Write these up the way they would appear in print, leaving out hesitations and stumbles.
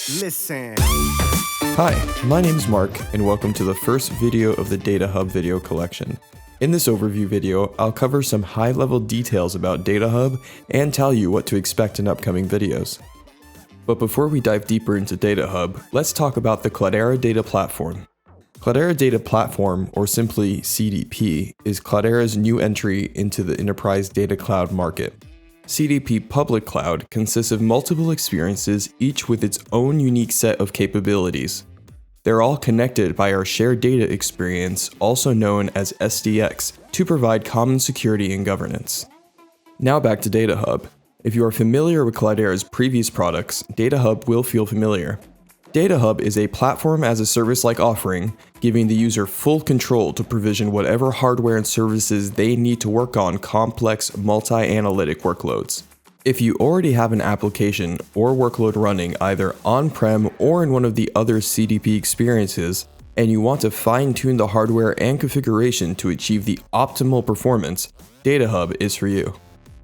Listen. Hi, my name is Mark, and welcome to the first video of the Data Hub video collection. In this overview video, I'll cover some high-level details about Data Hub and tell you what to expect in upcoming videos. But before we dive deeper into Data Hub, let's talk about the Cloudera Data Platform. Cloudera Data Platform, or simply CDP, is Cloudera's new entry into the enterprise data cloud market. CDP Public Cloud consists of multiple experiences, each with its own unique set of capabilities. They're all connected by our shared data experience, also known as SDX, to provide common security and governance. Now back to Data Hub. If you are familiar with Cloudera's previous products, Data Hub will feel familiar. Data Hub is a platform-as-a-service-like offering, giving the user full control to provision whatever hardware and services they need to work on complex multi-analytic workloads. If you already have an application or workload running either on-prem or in one of the other CDP experiences, and you want to fine-tune the hardware and configuration to achieve the optimal performance, Data Hub is for you.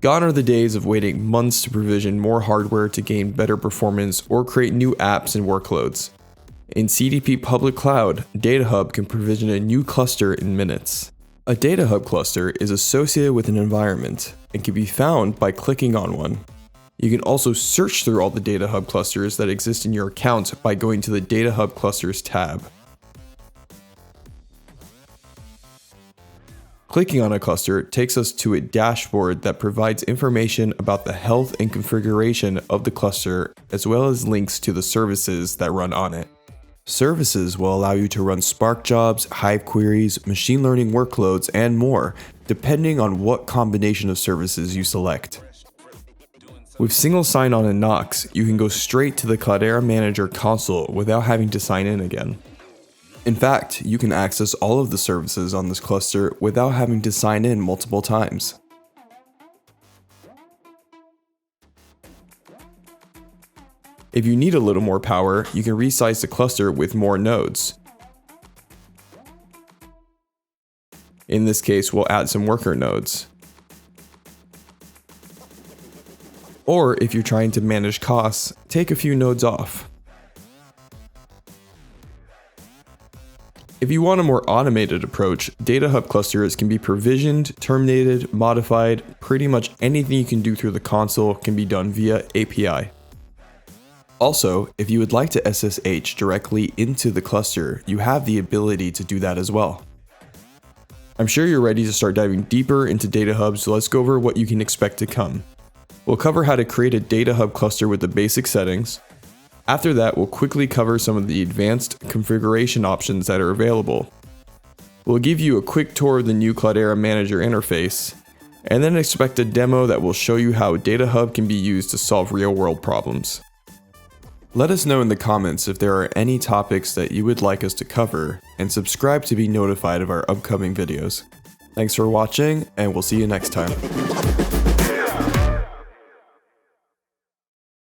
Gone are the days of waiting months to provision more hardware to gain better performance or create new apps and workloads. In CDP Public Cloud, Data Hub can provision a new cluster in minutes. A Data Hub cluster is associated with an environment and can be found by clicking on one. You can also search through all the Data Hub clusters that exist in your account by going to the Data Hub Clusters tab. Clicking on a cluster takes us to a dashboard that provides information about the health and configuration of the cluster, as well as links to the services that run on it. Services will allow you to run Spark jobs, Hive queries, machine learning workloads, and more, depending on what combination of services you select. With single sign-on in Knox, you can go straight to the Cloudera Manager console without having to sign in again. In fact, you can access all of the services on this cluster without having to sign in multiple times. If you need a little more power, you can resize the cluster with more nodes. In this case, we'll add some worker nodes. Or if you're trying to manage costs, take a few nodes off. If you want a more automated approach, Data Hub clusters can be provisioned, terminated, modified. Pretty much anything you can do through the console can be done via API. Also, if you would like to SSH directly into the cluster, you have the ability to do that as well. I'm sure you're ready to start diving deeper into Data Hub, so let's go over what you can expect to come. We'll cover how to create a Data Hub cluster with the basic settings. After that, we'll quickly cover some of the advanced configuration options that are available. We'll give you a quick tour of the new Cloudera Manager interface, and then expect a demo that will show you how Data Hub can be used to solve real-world problems. Let us know in the comments if there are any topics that you would like us to cover, and subscribe to be notified of our upcoming videos. Thanks for watching, and we'll see you next time.